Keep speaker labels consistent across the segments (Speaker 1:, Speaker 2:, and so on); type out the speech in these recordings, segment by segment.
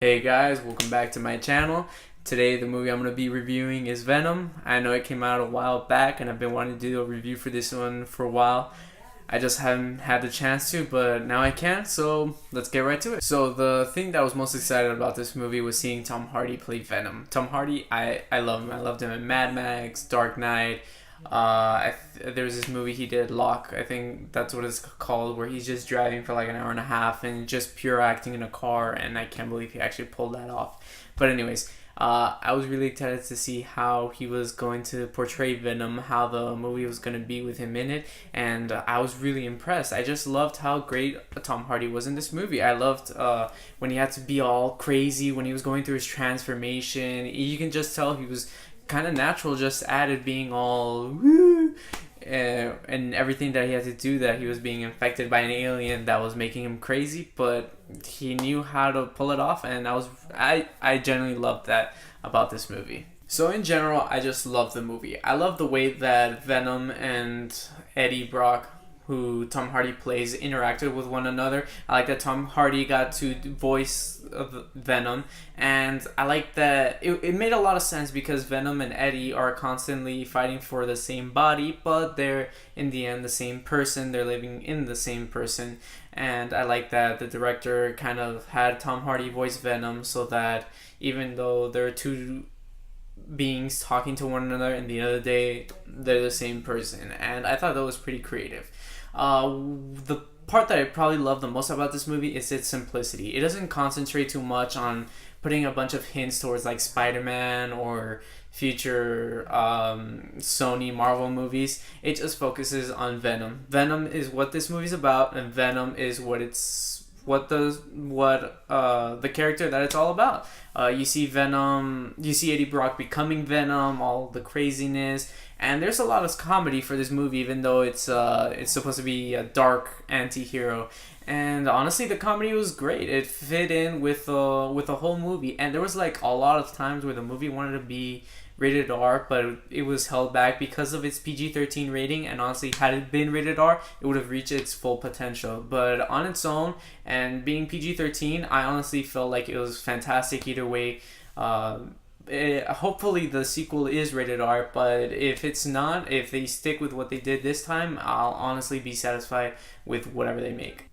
Speaker 1: Hey guys, welcome back to my channel. Today the movie I'm going to be reviewing is Venom. I know it came out a while back and I've been wanting to do a review for this one for a while. I just haven't had the chance to, but now I can, so let's get right to it. So the thing that I was most excited about this movie was seeing Tom Hardy play Venom. Tom Hardy, I love him. I loved him in Mad Max, Dark Knight. There was this movie he did, Lock, I think that's what it's called, where he's just driving for like an hour and a half and just pure acting in a car, and I can't believe he actually pulled that off. But anyways, I was really excited to see how he was going to portray Venom, how the movie was going to be with him in it, and I was really impressed. I just loved how great Tom Hardy was in this movie. I loved when he had to be all crazy, when he was going through his transformation. You can just tell he was kind of natural, just added being all woo, and everything that he had to do, that he was being infected by an alien that was making him crazy, but he knew how to pull it off, and I genuinely loved that about this movie. So in general, I just love the movie. I love the way that Venom and Eddie Brock, who Tom Hardy plays, interacted with one another. I like that Tom Hardy got to voice Venom, and I like that it made a lot of sense because Venom and Eddie are constantly fighting for the same body, but they're in the end the same person. They're living in the same person, and I like that the director kind of had Tom Hardy voice Venom so that even though they're two beings talking to one another, and the other day they're the same person, and I thought that was pretty creative. The part that I probably love the most about this movie is its simplicity. It doesn't concentrate too much on putting a bunch of hints towards like Spider-Man or future Sony Marvel movies. It just focuses on Venom. Venom is what this movie's about, and Venom is the character that it's all about. You see Venom, you see Eddie Brock becoming Venom, all the craziness, and there's a lot of comedy for this movie, even though it's supposed to be a dark anti-hero. And honestly, the comedy was great. It fit in with the whole movie, and there was like a lot of times where the movie wanted to be rated R, but it was held back because of its PG-13 rating, and honestly, had it been rated R, it would have reached its full potential. But on its own, and being PG-13, I honestly felt like it was fantastic either way. Hopefully the sequel is rated R, but if it's not, if they stick with what they did this time, I'll honestly be satisfied with whatever they make.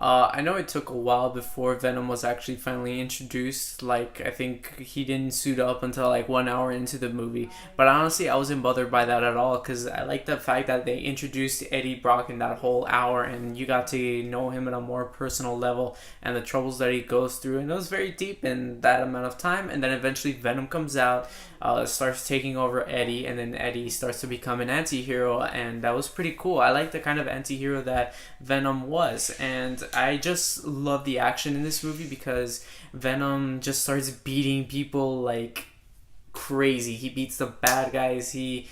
Speaker 1: I know it took a while before Venom was actually finally introduced. Like, I think he didn't suit up until like 1 hour into the movie. But honestly, I wasn't bothered by that at all, because I like the fact that they introduced Eddie Brock in that whole hour, and you got to know him at a more personal level and the troubles that he goes through. And it was very deep in that amount of time. And then eventually Venom comes out, starts taking over Eddie, and then Eddie starts to become an anti-hero, and that was pretty cool. I like the kind of anti-hero that Venom was, and I just love the action in this movie because Venom just starts beating people like crazy. He beats the bad guys. He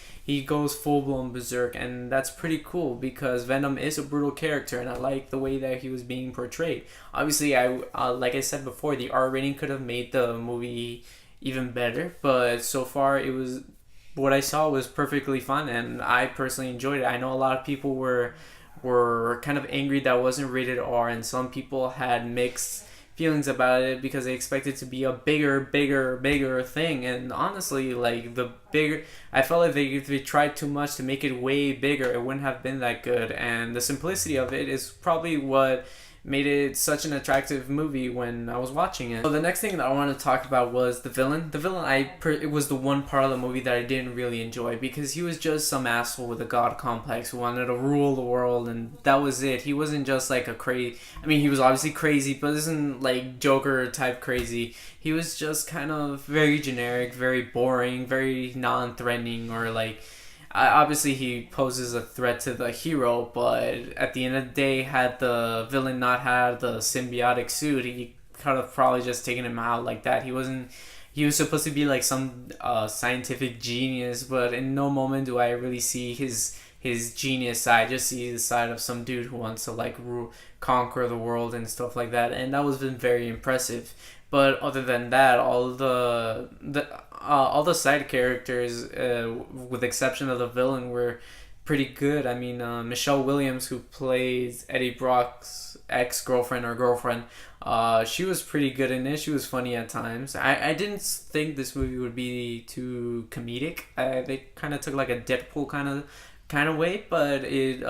Speaker 1: goes full-blown berserk, and that's pretty cool because Venom is a brutal character, and I like the way that he was being portrayed. Obviously, like I said before, the R rating could have made the movie even better, but so far it was, what I saw was perfectly fun, and I personally enjoyed it. I know a lot of people were kind of angry that it wasn't rated R, and some people had mixed feelings about it because they expected it to be a bigger thing. And honestly, like, I felt like if they tried too much to make it way bigger, it wouldn't have been that good. And the simplicity of it is probably what made it such an attractive movie when I was watching it. So the next thing that I wanted to talk about was the villain. The villain, it was the one part of the movie that I didn't really enjoy because he was just some asshole with a god complex who wanted to rule the world, and that was it. He wasn't just like he was obviously crazy, but isn't like Joker type crazy. He was just kind of very generic, very boring, very non-threatening, or like, obviously he poses a threat to the hero, but at the end of the day, had the villain not had the symbiotic suit, he could have probably just taken him out like that. He was supposed to be like some scientific genius, but in no moment do I really see his genius side. I just see the side of some dude who wants to like conquer the world and stuff like that, and that was been very impressive. But other than that, all the side characters, with the exception of the villain, were pretty good. I mean, Michelle Williams, who plays Eddie Brock's ex-girlfriend or girlfriend, she was pretty good in it. She was funny at times. I didn't think this movie would be too comedic. They kind of took like a Deadpool kind of way, but it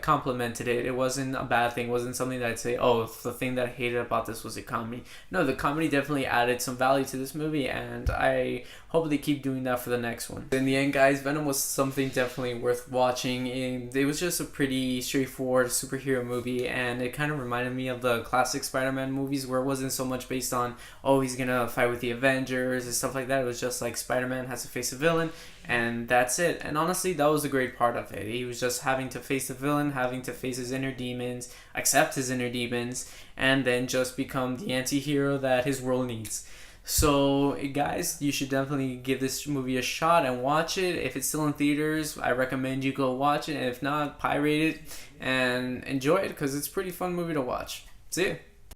Speaker 1: complemented it. It wasn't a bad thing. It wasn't something that I'd say, oh, the thing that I hated about this was the comedy. No, the comedy definitely added some value to this movie, and I hope they keep doing that for the next one. In the end, guys, Venom was something definitely worth watching. It was just a pretty straightforward superhero movie, and it kind of reminded me of the classic Spider-Man movies, where it wasn't so much based on, oh, he's gonna fight with the Avengers and stuff like that. It was just like Spider-Man has to face a villain, and that's it. And honestly, that was a great part of it. He was just having to face the villain, having to face his inner demons, accept his inner demons, and then just become the anti-hero that his world needs. So guys, you should definitely give this movie a shot and watch it. If it's still in theaters, I recommend you go watch it, and if not, pirate it and enjoy it, because it's a pretty fun movie to watch. See ya.